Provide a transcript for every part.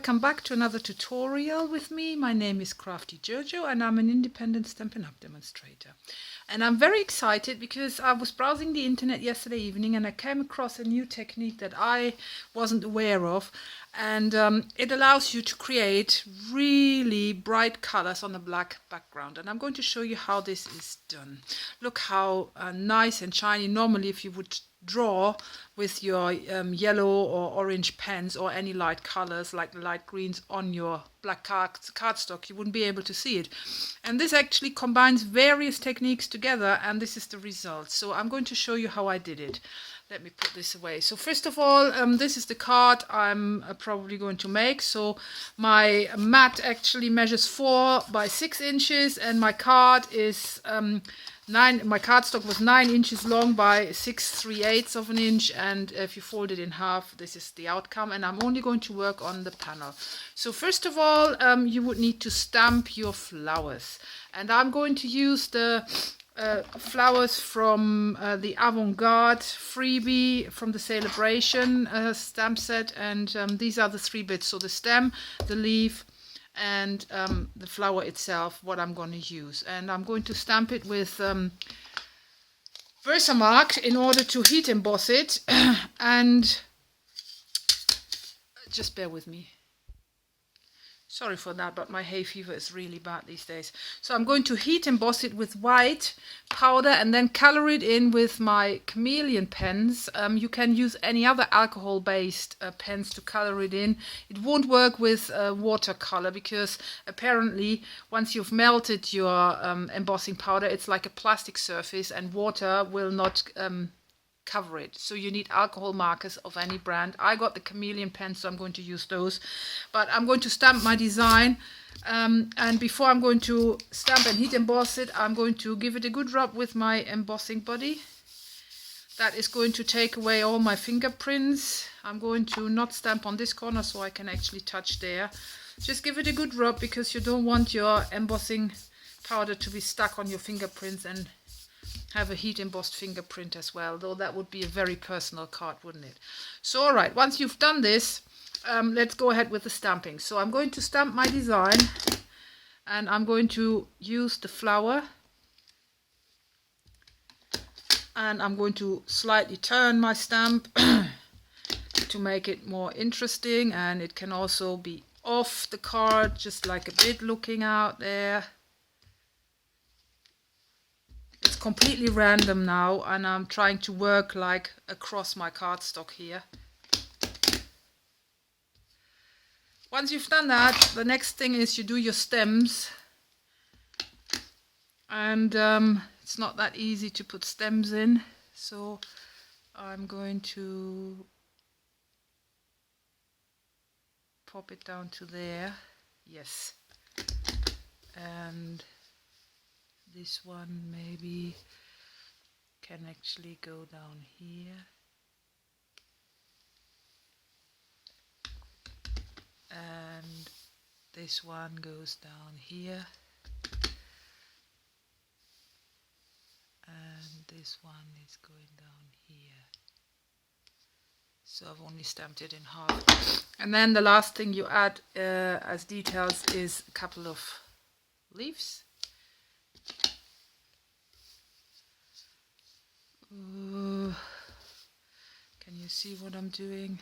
welcome back to another tutorial with me. My name is Crafty JoJo and I'm an independent Stampin' Up! Demonstrator. And I'm very excited because I was browsing the internet yesterday evening and I came across a new technique that I wasn't aware of. And it allows you to create really bright colors on a black background. And I'm going to show you how this is done. Look how nice and shiny. Normally if you would draw with your yellow or orange pens or any light colors like the light greens on your black cardstock, you wouldn't be able to see it. And this actually combines various techniques together, and this is the result. So I'm going to show you how I did it. Let me put this away. So first of all, this is the card I'm probably going to make. So my mat actually measures 4 by 6 inches, and my card is my cardstock was 9 inches long by 6 3/8 of an inch, and if you fold it in half, this is the outcome. And I'm only going to work on the panel. So first of all, you would need to stamp your flowers, and I'm going to use the flowers from the Avant-Garde freebie from the Celebration stamp set, and these are the 3 bits, so the stem, the leaf, and the flower itself, what I'm going to use. And I'm going to stamp it with Versamark in order to heat emboss it. And just bear with me. Sorry for that, but my hay fever is really bad these days. So I'm going to heat emboss it with white powder and then color it in with my chameleon pens. You can use any other alcohol-based pens to color it in. It won't work with watercolor because apparently once you've melted your embossing powder, it's like a plastic surface and water will not cover it. So you need alcohol markers of any brand. I got the chameleon pens, so I'm going to use those. But I'm going to stamp my design, and before I'm going to stamp and heat emboss it, I'm going to give it a good rub with my embossing body. That is going to take away all my fingerprints. I'm going to not stamp on this corner so I can actually touch there. Just give it a good rub because you don't want your embossing powder to be stuck on your fingerprints and have a heat embossed fingerprint as well, though that would be a very personal card, wouldn't it? So alright, once you've done this, let's go ahead with the stamping. So I'm going to stamp my design, and I'm going to use the flower, and I'm going to slightly turn my stamp to make it more interesting, and it can also be off the card, just like a bit looking out there. It's completely random now, and I'm trying to work like across my cardstock here. Once you've done that, the next thing is you do your stems, and it's not that easy to put stems in, so I'm going to pop it down to there. Yes, and this one maybe can actually go down here, and this one goes down here, and this one is going down here. So I've only stamped it in half. And then the last thing you add as details is a couple of leaves. Can you see what I'm doing?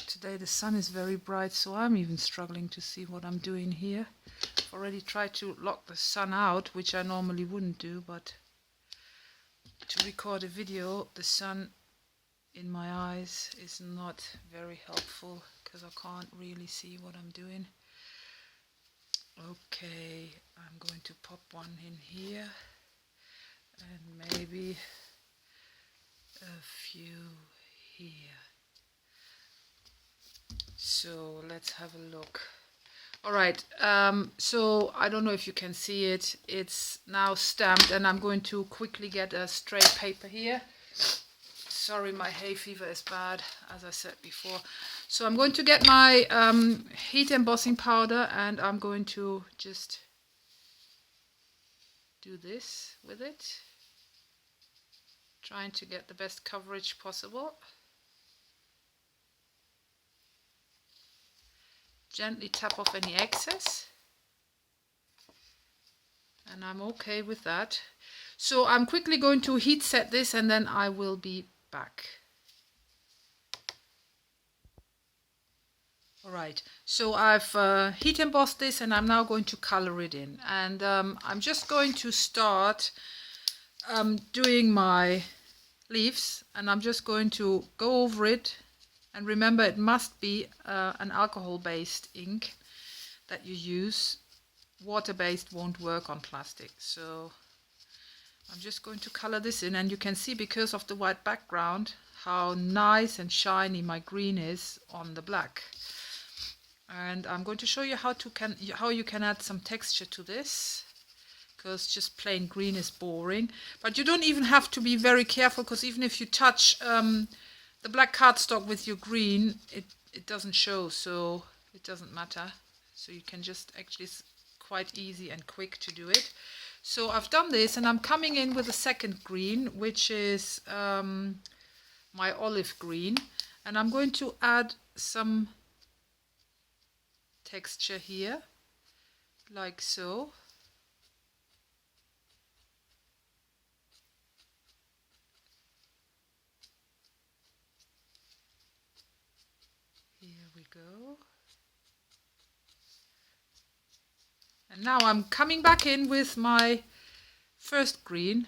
Today the sun is very bright, so I'm even struggling to see what I'm doing here. I've already tried to lock the sun out, which I normally wouldn't do, but to record a video, the sun in my eyes is not very helpful because I can't really see what I'm doing. Okay, I'm going to pop one in here and maybe a few here. So let's have a look. Alright, so I don't know if you can see it. It's now stamped, and I'm going to quickly get a straight paper here. Sorry, my hay fever is bad, as I said before. So I'm going to get my heat embossing powder, and I'm going to just do this with it. trying to get the best coverage possible. Gently tap off any excess, and I'm okay with that. So I'm quickly going to heat set this and then I will be back. Alright, so I've heat embossed this and I'm now going to color it in, and I'm just going to start doing my leaves, and I'm just going to go over it, and remember it must be an alcohol based ink that you use. Water based won't work on plastic, so I'm just going to color this in, and you can see because of the white background how nice and shiny my green is on the black. And I'm going to show you how you can add some texture to this, because just plain green is boring. But you don't even have to be very careful, because even if you touch the black cardstock with your green, it doesn't show, so it doesn't matter. So you can just actually, it's quite easy and quick to do it. So I've done this, and I'm coming in with a second green, which is my olive green, and I'm going to add some texture here, like so. Here we go. And now I'm coming back in with my first green,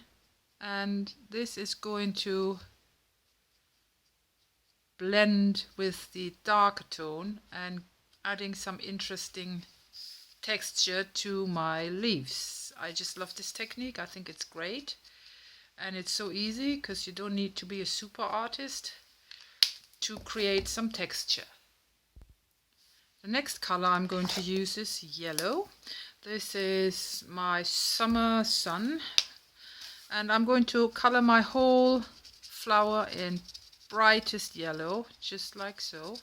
and this is going to blend with the darker tone and adding some interesting texture to my leaves. I just love this technique. I think it's great, and it's so easy because you don't need to be a super artist to create some texture. The next color I'm going to use is yellow. This is my summer sun, and I'm going to color my whole flower in brightest yellow, just like so.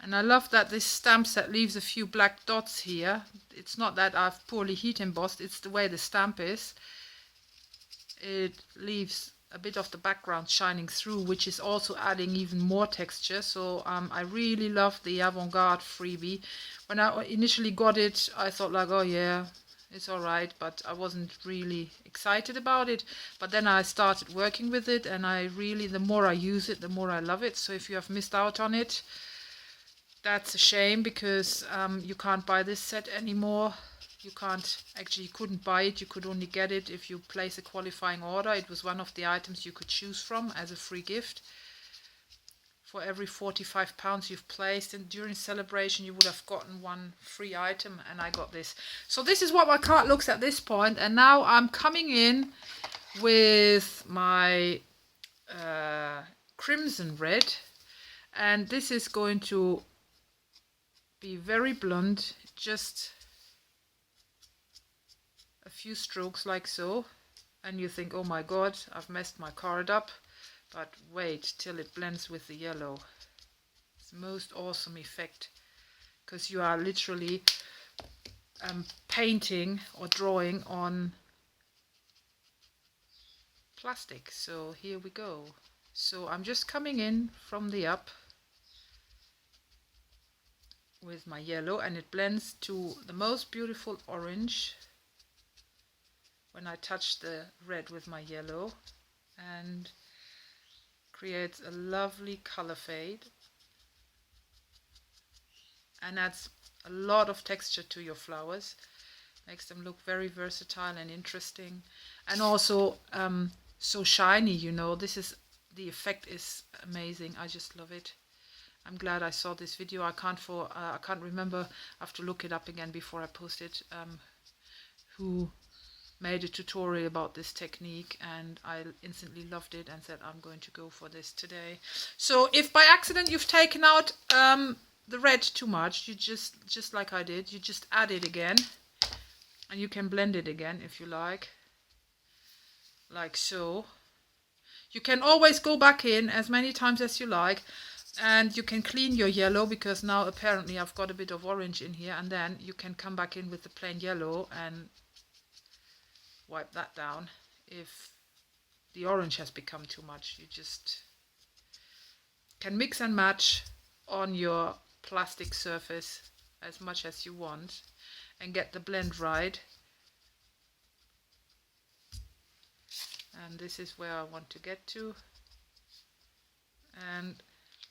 And I love that this stamp set leaves a few black dots here. It's not that I've poorly heat embossed, it's the way the stamp is. It leaves a bit of the background shining through, which is also adding even more texture. So I really love the avant-garde freebie. When I initially got it, I thought like, oh yeah, it's alright, but I wasn't really excited about it. But then I started working with it, and the more I use it, the more I love it. So if you have missed out on it, that's a shame, because you can't buy this set anymore. You couldn't buy it. You could only get it if you place a qualifying order. It was one of the items you could choose from as a free gift. For every £45 you've placed, and during celebration you would have gotten one free item, and I got this. So this is what my card looks at this point, and now I'm coming in with my crimson red, and this is going to be very blunt, just a few strokes like so, and you think, oh my god, I've messed my card up, but wait till it blends with the yellow. It's the most awesome effect, because you are literally painting or drawing on plastic. So here we go. So I'm just coming in from the up with my yellow, and it blends to the most beautiful orange when I touch the red with my yellow, and creates a lovely color fade and adds a lot of texture to your flowers, makes them look very versatile and interesting, and also so shiny, you know. The effect is amazing. I just love it. I'm glad I saw this video. I can't remember. I have to look it up again before I post it. Who made a tutorial about this technique, and I instantly loved it and said I'm going to go for this today. So if by accident you've taken out the red too much, you just like I did, you just add it again, and you can blend it again if you like so. You can always go back in as many times as you like, And you can clean your yellow, because now apparently I've got a bit of orange in here, and then you can come back in with the plain yellow and wipe that down. If the orange has become too much, you just can mix and match on your plastic surface as much as you want and get the blend right. And this is where I want to get to. And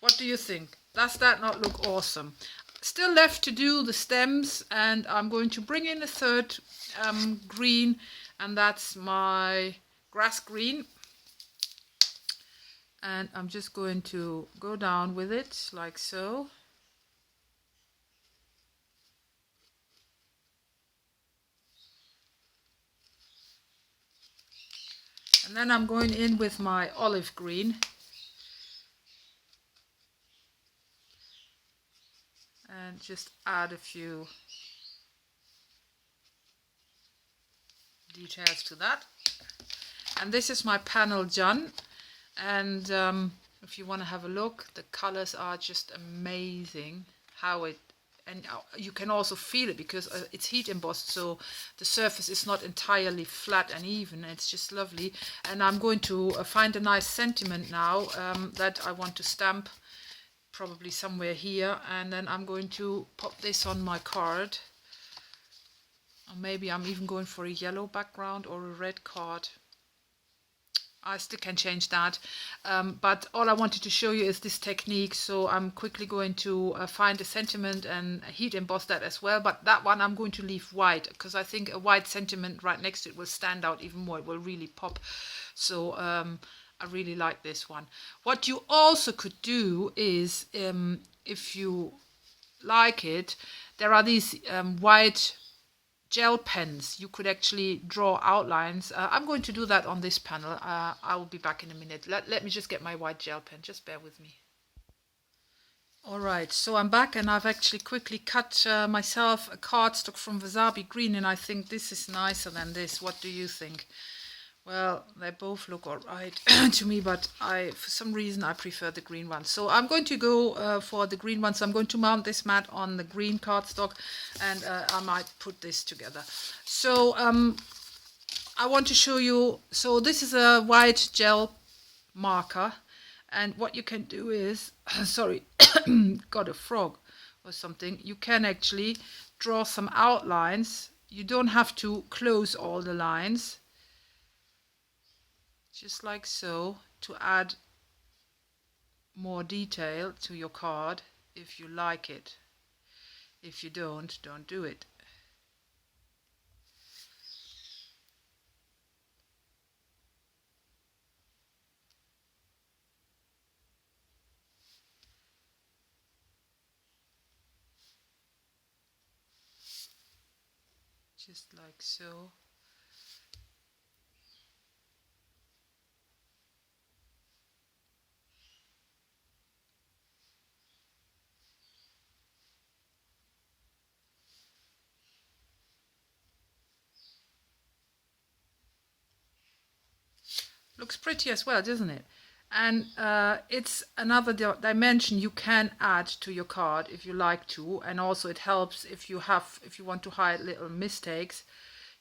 what do you think? Does that not look awesome? Still left to do the stems, and I'm going to bring in a third green, and that's my grass green. And I'm just going to go down with it like so. And then I'm going in with my olive green. And just add a few details to that. And this is my panel done. And if you want to have a look, the colors are just amazing. How it, and you can also feel it because it's heat embossed, so the surface is not entirely flat and even. It's just lovely. And I'm going to find a nice sentiment now that I want to stamp, probably somewhere here, and then I'm going to pop this on my card. Or maybe I'm even going for a yellow background or a red card. I still can change that, but all I wanted to show you is this technique. So I'm quickly going to find a sentiment and heat emboss that as well, but that one I'm going to leave white, because I think a white sentiment right next to it will stand out even more. It will really pop. So I really like this one. What you also could do is, if you like it, there are these white gel pens. You could actually draw outlines. I'm going to do that on this panel. I will be back in a minute. Let me just get my white gel pen. Just bear with me. Alright, so I'm back, and I've actually quickly cut myself a cardstock from Wasabi Green, and I think this is nicer than this. What do you think? Well, they both look alright to me, but for some reason I prefer the green one. So I'm going to go for the green one. So I'm going to mount this mat on the green cardstock, and I might put this together. So I want to show you, so this is a white gel marker, and what you can do is, sorry, got a frog or something. You can actually draw some outlines. You don't have to close all the lines. Just like so, to add more detail to your card if you like it. If you don't do it. Just like so. Looks pretty as well, doesn't it? And it's another dimension you can add to your card if you like to, and also it helps if you want to hide little mistakes.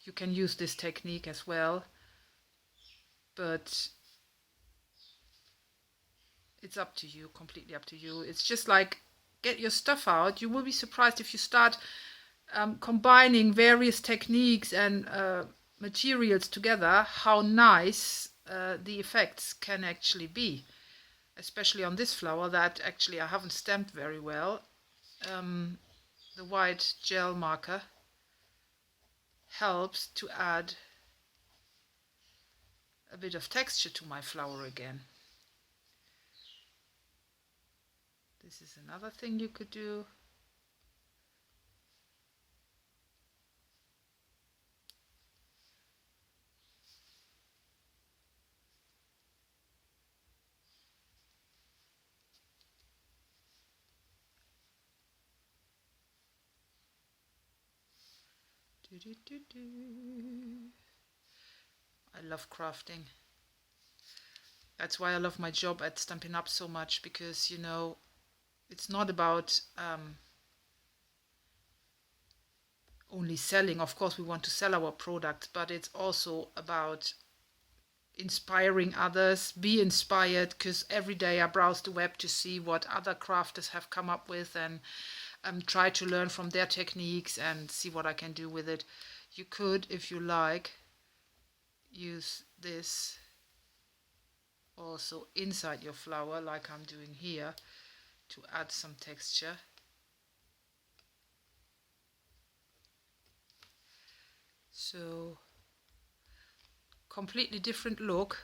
You can use this technique as well, but it's up to you, completely up to you. It's just like, get your stuff out. You will be surprised if you start combining various techniques and materials together, how nice the effects can actually be, especially on this flower that actually I haven't stamped very well. The white gel marker helps to add a bit of texture to my flower again. This is another thing you could do. I love crafting. That's why I love my job at Stampin' Up so much, because, you know, it's not about only selling. Of course, we want to sell our products, but it's also about inspiring others. Be inspired, because every day I browse the web to see what other crafters have come up with, and try to learn from their techniques and see what I can do with it. You could, if you like, use this also inside your flower, like I'm doing here, to add some texture. So completely different look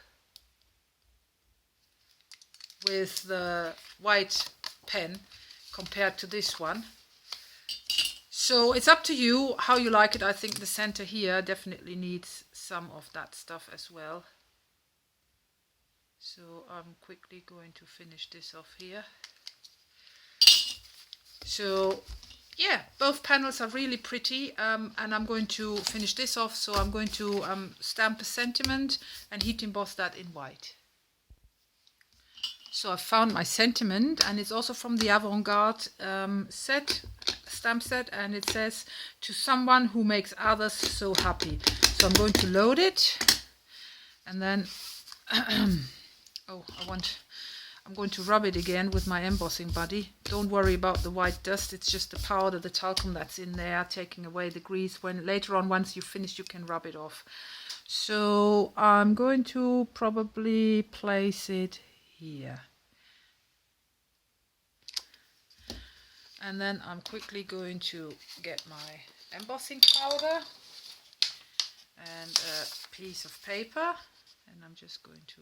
with the white pen compared to this one. So it's up to you how you like it. I think the center here definitely needs some of that stuff as well. So I'm quickly going to finish this off here. So yeah, both panels are really pretty, and I'm going to finish this off. So I'm going to stamp a sentiment and heat emboss that in white. So I found my sentiment, and it's also from the Avant-Garde stamp set, and it says, "To someone who makes others so happy." So I'm going to load it, and then I'm going to rub it again with my embossing buddy. Don't worry about the white dust, it's just the powder, the talcum that's in there, taking away the grease. When later on, once you've finished, you can rub it off. So I'm going to probably place it here. And then I'm quickly going to get my embossing powder and a piece of paper, and I'm just going to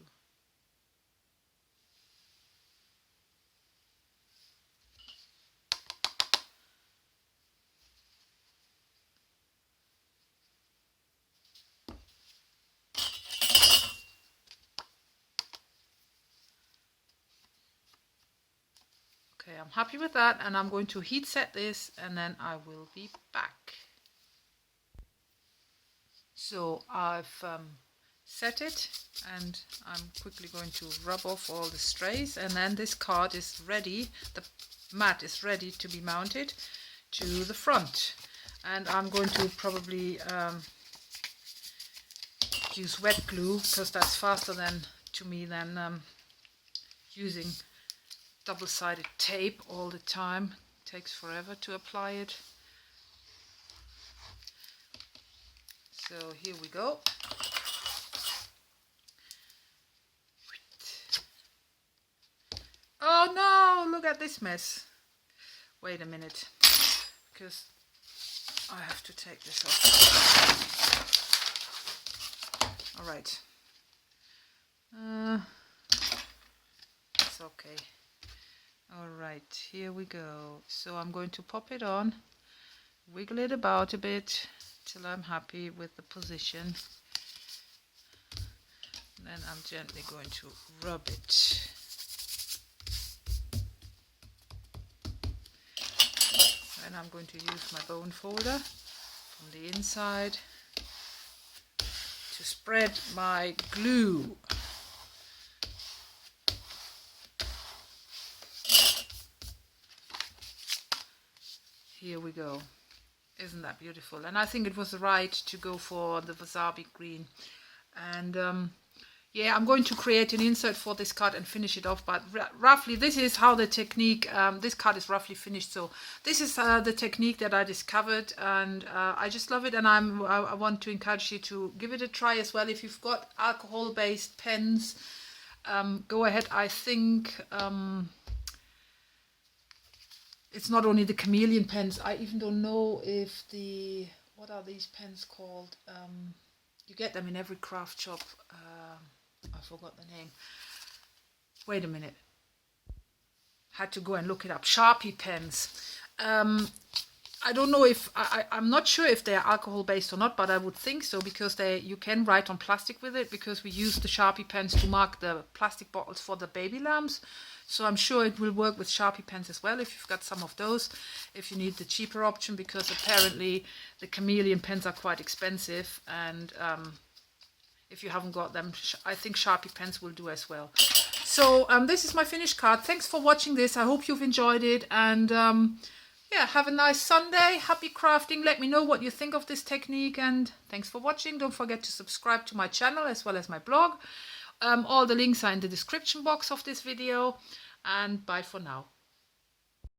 I'm happy with that, and I'm going to heat set this, and then I will be back. So I've set it, and I'm quickly going to rub off all the strays, and then this card is ready, the mat is ready to be mounted to the front. And I'm going to probably use wet glue, because that's faster than using double-sided tape all the time. It takes forever to apply it. So here we go. Oh no, look at this mess. Wait a minute, because I have to take this off. All right. It's okay. All right, here we go. So I'm going to pop it on, wiggle it about a bit till I'm happy with the position. Then I'm gently going to rub it. Then I'm going to use my bone folder from the inside to spread my glue. Here we go. Isn't that beautiful? And I think it was right to go for the wasabi green. And yeah, I'm going to create an insert for this card and finish it off, but roughly this is how the technique, this card is roughly finished. So this is the technique that I discovered, and I just love it, and I want to encourage you to give it a try as well. If you've got alcohol-based pens, go ahead. I think it's not only the chameleon pens. I even don't know if what are these pens called? You get them in every craft shop. I forgot the name. Wait a minute. Had to go and look it up. Sharpie pens. I don't know if I'm not sure if they are alcohol based or not, but I would think so, because you can write on plastic with it, because we use the Sharpie pens to mark the plastic bottles for the baby lamps. So I'm sure it will work with Sharpie pens as well if you've got some of those, if you need the cheaper option, because apparently the chameleon pens are quite expensive, and if you haven't got them, I think Sharpie pens will do as well. So this is my finished card. Thanks for watching this. I hope you've enjoyed it, and yeah, have a nice Sunday. Happy crafting. Let me know what you think of this technique, and thanks for watching. Don't forget to subscribe to my channel as well as my blog. All the links are in the description box of this video, and bye for now.